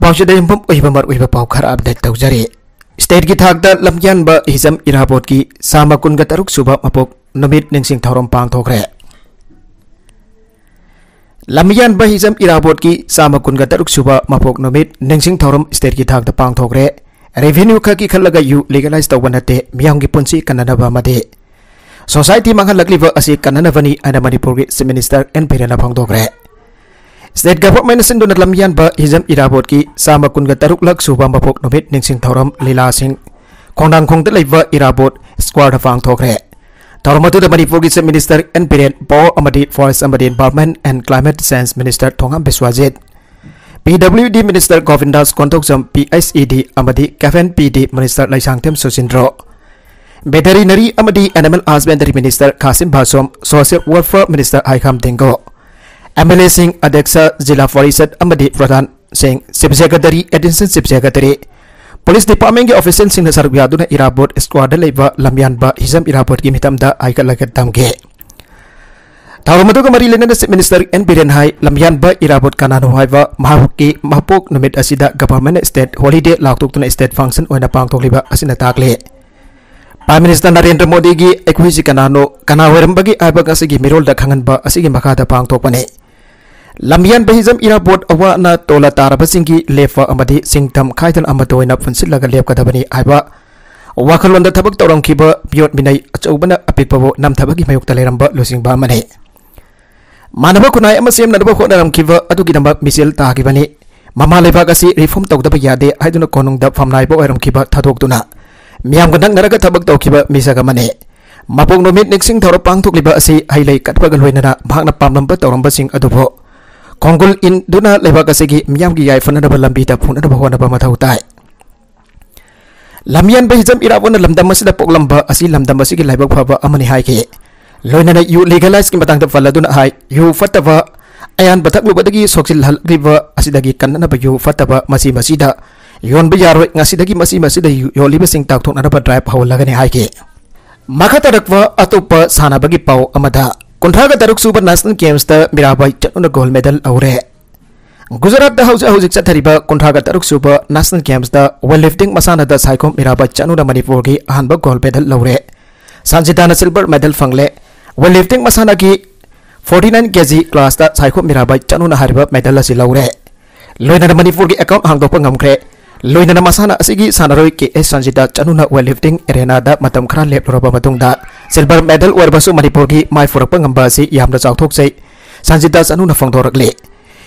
पाउचद युम्पम ओहिबमर ओहिब पाउ खरा update तौजरे state की थाकदा लमयानब हिजम इराबोट की सामा कुनगा तरुक सुबा मपोक नुमित निंगसिंग थौरम पांगथोखरे लमयानब हिजम इराबोट की सामा कुनगा तरुक सुबा मपोक नुमित निंगसिंग थौरम स्टेट की थाकदा पांगथोखरे रेवेन्यू खकी खलगा यू लीगलाइज तौबनते मियांग की पुंसी कन्ननबा मदे सोसाइटी मंगलकलिबा असि कन्ननबनी अना मणिपुर की चीफ मिनिस्टर एन बिरेना फोंगदोखरे स्टेट गवर्नमेंट सिंधु लमयानब हिजम इराबोट की सामा कुनगा तरुक लक सुबा मपोक नुमित निंगसिंग थौरम लीला सिंह खोंडांग खोंगद लेबा इराबोट स्क्वाड पांगथोखरे थौरमतुदा मणिपुर की chief minister N Biren power अमदी फॉरेस्ट अमदी environment and climate change minister Thongam Biswajit PWD minister Govindas Konthoujam PSED अमदी कैफेन PD minister Leishangthem Susindro veterinary अमदी animal husbandry minister Kashim Vashum social welfare minister आइखाम दिंगो MLA सिंह अध्यक्ष जिला परिषद अमदी प्रधान Singh chief secretary additional chief secretary police department के ऑफिसर सिंह सरुक यादुना इराबोट स्क्वाड लेबा लमयानब हिजम इराबोट की मितमदा आइकलगत तमगे थावमदुग मरी लेना चीफ मिनिस्टर एन बिरेन हाई लमयानब इराबोट कानानो हाइबा महाकी महपोक नुमित असिदा गवर्नमेंट स्टेट हॉलिडे लाक्तोक्तुना स्टेट फंक्शन ओइना पांगथोकलिबा असिना ताकले प्राइम मिनिस्टर नरेंद्र मोदी की एकुइसी कानानो काना होरंबगी आइबा गसिगी मिरोल द खंगनबा असिगी मखादा पांगथोकपने लमयानब हिजम इराबोट अवाना तोला तारबसिंगी लेफा अमदी सिंगथम खाइदन अमतोइना फुनसिलगा लेपकदबनी आइबा वाखलोंदा थबक तौरंखिबा बियोट मिनै अचौबना अपिकपबो नमथबगी मयुक्ता लेरंबा लुसिंगबा मने मानव खुनाई सेमनब होटनरमखिबा अदुगिदमक मिसेल तागिबनी ममा लेबाक असि रिफॉर्म तौदबा यादे हाइदुना कोनुंगदा फमनाइबा ओइरमखिबा थादोक्तुना मियामगा नंगनरगा थबक तौखिबा मिसग मने मपोक नुमित निंगसिंग थौर पांगथोकलिबा असि हाइलै कटपगा लोइनना भागना पामलंबा तौरंबसिंग अदुबो खोंगुल इन दुना लेबाक असिगी मियामगी याइफननबा लंबीदा फुननबा होनबा मथौ ताइ लमयानब हिजम इराबोना लमदम असिदा पोकलंबा असि लमदम असिगी लाइबक फबा अमनि हाइके लोइनना यू लीगलाइज की मतंग फलदुना हाई यू फतबा अयान बथकलुबदगी सोक्सिल हलग्रिबा असिदगी कन्ननबा यू फतबा मसी मसीदा योनबा यारोय ngasiदगी मसी मसीदा योलिबा सिंग ताकथोकनबा ड्राइव हौलगने हाइके मखतरकवा अतोपा सानाबगी पाव अमदा कुंथागा तरुक सुबर नेशनल गेम्स ता मिराबाई चनुना गोल्ड मेडल औरे गुजरात दा हौजिक चथरिबा कुंथागा तरुक सुबर नेशनल गेम्स ता वेट लिफ्टिंग मसाना दा साइकोम मिराबाई चनुना मणिपुर की अहानबा गोल्ड मेडल लौरे संजिताना सिल्वर मेडल फंगले वेट लिफ्टिंग मसाना की 49 kg क्लास ता साइकोम मिराबाई चनुना हरिबा मेडल असि लौरे लोइना मणिपुर की अकाउंट हांगदोकपा ngमख्रे लोइना मसाना असिगी सानारोय के एस संजिता चनुना वेट लिफ्टिंग एरेना दा मतम खरा लेपलोरबा मतुंगदा सिल्वर मेडल ओरबसु मणिपुर की माइ फुरकपा ngamba असि यामना चाउथोकसै संजिता चनुना फंगदोरकले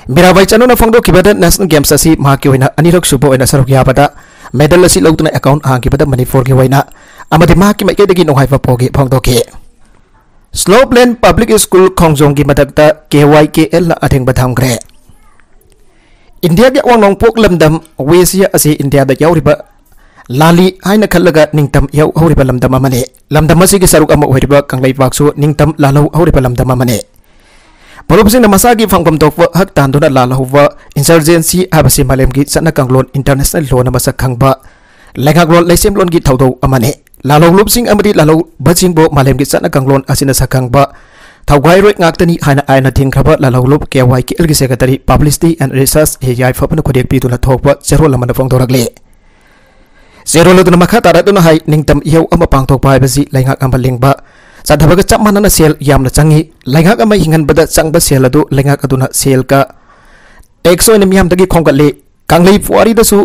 मिराबाई चनुना फंगदोखिबदा नेशनल गेम्स असि माकी ओइना अनिरक सुबो ओइना सरुक याबदा मेडल असि लौतुना अकाउंट हांगिबदा मणिपुर की ओइना अमदि माकी माइकेदगी नोहाइबा पोगी फंगदोखे स्लोपलैंड पब्लिक स्कूल खोंगजोंग की मदकता KYKL ना अथेंगबा थामग्रे इंडिया के वांगपोक लमदम वेसिया असि इंडिया दा यावरिबा लाली हाइना खल्लगा निंगतम याव हौरिबा लमदम अमने लमदम असि के सरुक अमा ओइरिबा कंगलैपाकसु निंगतम लालौ हौरिबा लमदम अमने मरुबसिंग मसागी फंगम तोकवा हक तांदुना लालहुवा इंसर्जेंसी हाबसि मालेम की सना कंगलोन इंटरनेशनल लोन मसक खंगबा लेंगागलोन लेसेमलोन की थौदौ अमने लालौ लुपसिंग अमदी लालौ बचिंगबो मालेम की सना कंगलोन असिना सखंगबा थौगाइरोय ngakतनी हाना आयना थिंगखबा लालौ लुप KYKL की सेक्रेटरी पब्लिसिटी एंड रिसर्च हेयाय फपन खोदेक पितुना थोकबा जेरोल अमन फोंगदोरगले जेरोल दुना मखा तारादुना हाई निंगतम इहौ अमा पांगथोकबा हाइबसि लैंगाक अमा लिंगबा चाथबगा चप मानना सेल यामना चंगी लैंगाक अमा हिंगनबदा चंगबा सेल अदु लैंगाक अदुना सेल का टैक्स ओइन मियामदगी खोंगले कांगलै पुआरीदसु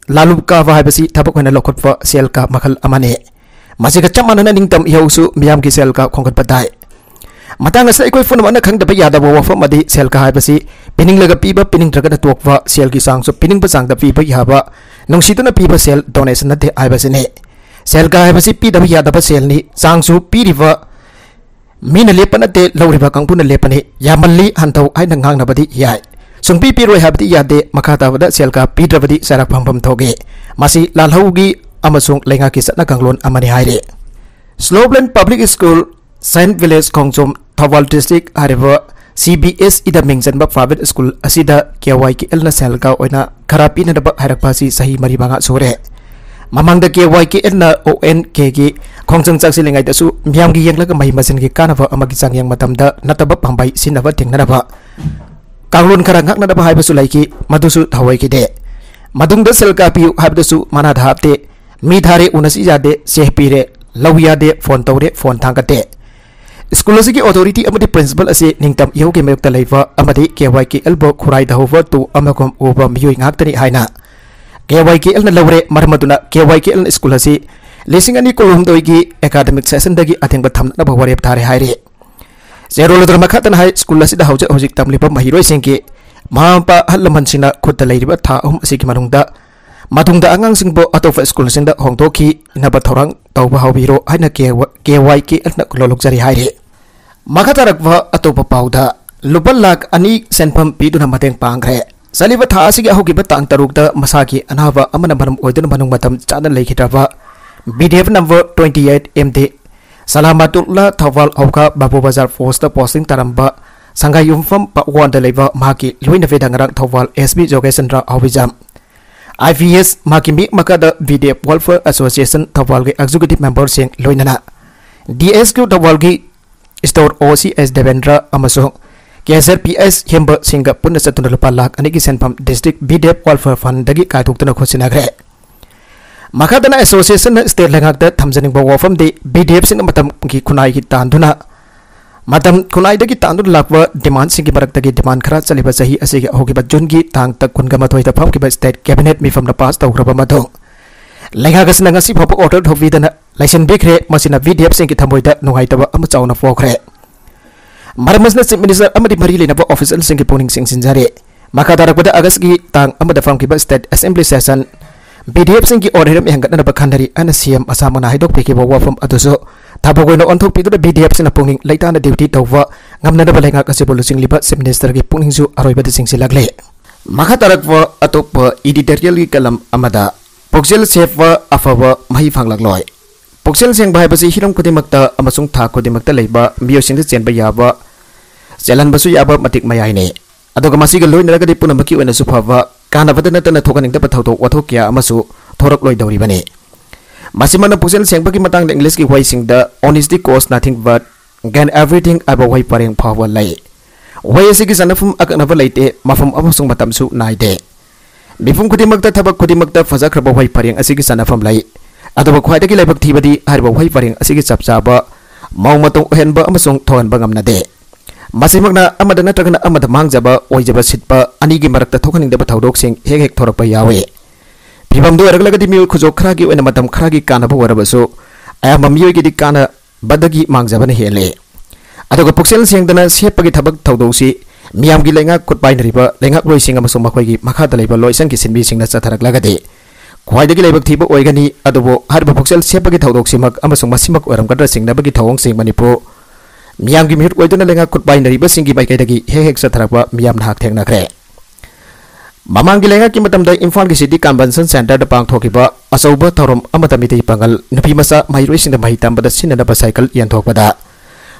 लालुब का हाइबसि थबक होना लखोटबा सेल का मखल अमाने मसिगा चप मानना निंगतम इहौसु मियाम की सेल का खोंगतबा दाय मतंग असे कोई फोन मन खंगदबा यादबा वफम मदि सेल का हाइबसि पिनिंग लगा पीबा पिनिंग द्रगदा तोकवा सेल की सांगसु पिनिंग बचांग द पीबा याबा नुंगसिदुना पीबा सेल डोनेशन नते हाइबसिने सेल का हाइबसि पीदबा यादबा सेल नि सांगसु पीरिबा मीना लेपनते लौरिबा कंपुना लेपने यामल्ली हंतौ हाइना ngangnabadi याय सुंपी पीरोय हाबदि यादे मखाताबदा सेल का पीद्रबदि सारक फंफम थोगे मासी लालहौगी अमसुंग लेंगा की सतना कंगलोन अमनि हाइरे स्लोपलैंड पब्लिक स्कूल सेंट विलेज खोंगचोम थौबाल डिस्ट्रिक्ट हारिबा CBS इदा मिंगजनबा प्राइवेट स्कूल असिदा KYKL ना सेल का ओइना खरा पीनदबा हाइरकपासी सही मरी मंगा सोरे ममंगदा KYKL ना ONK की खोंगचंग चाक्सिलिंगाइदसु मियामगी यंगलग महि मसिन की कानबा अमगी चांgyang matamda nataba pambai sinaba tingnaba कांगलोन खरा ngaknadaba haibasu laiki madusu thawai kide madungda selka piu habdasu mana dhapte mi dhare unasi jade sehpire lawya de phone tawre phone thangate school asigi authority amadi principal ase ningtam yoge mayukta leiwa amadi KYKL bo khurai dahova tu amakom oba miyoi ngaktani haina KYKL na lawre marmaduna KYKL school asi lesing ani kolum doigi academic session dagi athengba thamna ba warep thare haire zero ladra makhatan high school asida hauja hojik tamlipa mahiroi singki mampa halaman sina khutta leiriba tha asigi manungda madungda angang singbo atofa school sinda hongtoki inaba thorang tawba hawbiro haina KYKL na lolok jari haire makatarakwa atopa pauda lupal lak ani senpam piduna mateng pangre saliba tha asigi hogiba tang tarukda masaki anaba amana banam oiduna manung matam chana leikhitraba BDF number 28 MD Salamatullah Thawal Auka Babu Bazar Poster Posting Taramba Sangai Yumfam Pakwan Deliver Maki Luina Vedangarang Thawal SB Jogesandra Awizam IVS Maki Mik Makada BDF Welfare Association Thawal Executive Member Sing Luinana DSQ Thawal Store OCS Devendra Amasong KSRPS Himba Singa Punasatuna Lupalak Aniki Senpam District BDF Welfare Fund Dagi Kaituktana Kosinagre Makadana Association State Langakta Tamzaning Bawafam de BDF Sing Matam Ki Kunai Tanduna Madam Kunai Dagi Tandu Lakwa demand Singi Barakagi demand Kara Saliba Sahi Asigi Hokiba Jungi Tang Takungamatoy the Pamkiba State Cabinet me from the past of Rabamado Langagas Nangasi Pop order of Vidana Lyson Bigre Masina BDF Singi Tamoida Nohaitaba Amazauna Fokre Maramasna Minister Amadi Marili Naba Official Singi Poning Sing Sinjare Makadarakada Agaski Tang Amada Famkiba State Assembly Session BDF Singi order Yangatana Bakandari and CM Asamana Hidok Pikiba from Adoso Tabagono on top of the BDF in a ponging late on the duty Tova Namna Balenga Kasibolusin Liba Minister Punging Zu Aroba Sing Silagle Makatarakwa Atop editorially Kalam Amada Poxel Sefa Afawa Mahi Fanglagloy Poxel Sing Bibasi Hiram Kudimakta Amasung Tako Dimakta Leba Miosin the Zenbayaba Zelan Basu Yaba Matik Mayane Adogamasiga Loy Nagadi Punamaki and a Supava Kana Vatanatana Tokaning the Patato Watokia Amasu Torok Loy Doribane Masimana Puzel Sengpaki Matang English Waising the honesty cost nothing but gain everything about way paring power lay. Way is anafum akanavalate, Mafum Amasung Matamsu Naide. Bifum Kudimakta Tabak Kudimakta Fazakraba way paring Asigis anafum lay. Adaba quite a labak tibadi, Harba way paring Asigis Sapsaba, Maumato Henba Amasung Toan Bangam Nade. Masimagna Amadanatagana Amada Mangzaba, Oijaba Sitpa, Anigi Marakta tokening the Bataudoxing, Hegek Torapa Yahweh. Pibam do Raglagadi Mil Kuzo Kragi and Madam Kragi Kana Warabaso, I am a Muyagi Kana Badagi Mangzaban Hele. Adoga Puxel Singdana Sepagi Tabak Taudosi, Miam Gilenga could bind river, Lenga racing Amasomakwagi, Makata labor Loisan Kissin Missing the Satarak Lagade. Quite the Labak Tibo Oigani, Adobo, Harba Puxel Sepagi Taudoximak, Amasomasimak, or Amgadra Sing Nabagi Tong Sing Manipo. Miam Gimit Oidana Lenga could bind river Singi by Kadagi, Heg Satarapa, Miam Hak Tegnakre. Mamang Gilenga Kimatam the Infant City Convention Center the Pang Tokiba, Asoba Torum Amatamiti Pangal, Nupimasa, my racing the Mahitam, but the Sinaba cycle Yantopada.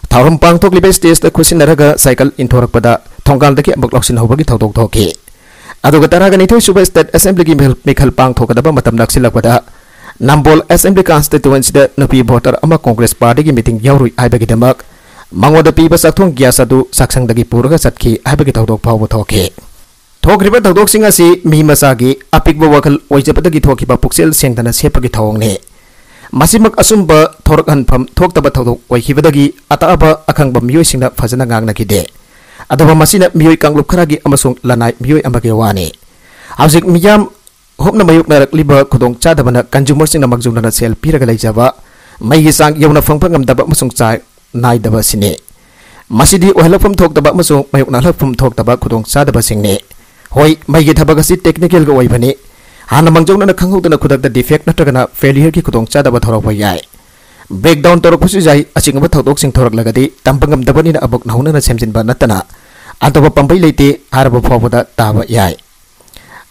Taurum Pang Toklibe stays the Kusinaraga cycle in Torpada, Tongal the Kimboklox in Hobagi Toki. Adogataraganito Super State Assembly Michael Pang Tokadaba Matam Naxilapada, Nambol Assembly Constituency the Nupi Voter Ama Congress Party meeting Yauri Ibegidamak, Mango the people Satung Gyasadu, Saksang the Gipurga Satki, Ibegito Power Toki. Talk river the doxing as me Masagi, a pig vocal, Wajapataki Tokiba Puxel Sentana Sepaki Tongne. Masimak Asumba, Torkan Pum, talked about Wahivadagi, Ataba, Akangba Musing the Fazanaganaki de. Adaba Masina Mui Kanglukagi Amasung Lanai Mui Amagewani. Housing Miyam, Hopna Mayuk Liber Kudong Chadabana, consumers in the Magzuna Sel Piragalajava, Mayisang Yona Funkam Daba Masung Sai, Nai Daba Sine. Masidi Ohala from talked about Masung, Mayukna from talked about Kudong Sadaba Singne. Hoi, may get Habagasi technical go away. Hana Mangjong and a Kangu than a Kudak the defect Natagana, failure Kikudong Chadaba Torapayai. Breakdown Torapusai, a single Todoxing Toraglagadi, Tampangam Dabanina about Nahuna Samson Banatana, Adaba Pampilete, Arabo Povoda, Tava Yai.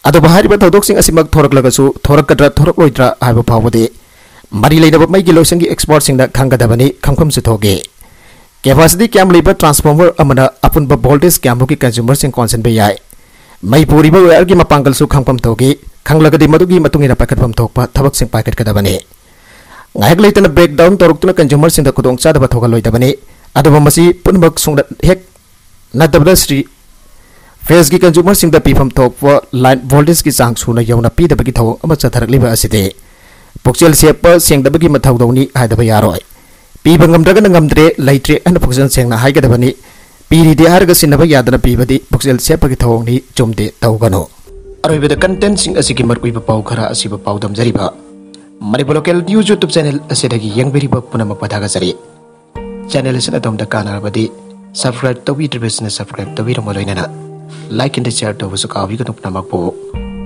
Adaba Hariba Todoxing Asimak Toraglagasu, Torakadra Torakoidra, Abo Pavode, Marilay of Magilosangi exporting the Kanga Dabani, Kamkum Sutoge. Capacity Cam Labor Transformer Amana upon Boldes Kamuki consumers in consent Bayai. May Puriba Ergi Mapangal Su Kampam Togi, Kanglagadi Madugi Matungina packet from Topa, Tabaxing packet Kadabane. I later breakdown Torukuna consumers in the Kudong Sadaba Togaloidabane, Adabamasi, Punbuk Sung Hek, not the Street face की consumer Singh पीफम थोप line voltage की चांग सूना यौना पीदबगी थौ अमा चथरकलिबा असिदे पुक्चेल सेप सेंगदबगी मथौदौनी हायदबा यारोय पीबा ngamdragana ngamdre leitre an पुक्चेल सेंगना हायगदबनी पीरिदे हारगा सिनबा यादना पीबदी पुक्चेल सेपगी थौंगनी चुमदे तौगनो अरोइबदा कंटेंट सिंग असिगी मरकुइबा पाउ खरा असिबा पाउदम जरिबा Manipur local news YouTube channel असिदगी यंगबेरिबा पुनमक पदागा जरि चैनल असिना तोमदा कानारबदी सब्सक्राइब तौबीद्रबसना सब्सक्राइब तौबीरमलोइना लाइक एंड शेयर तौबसु काबिगनो पुनमक पो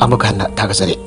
अमखाना थागजरि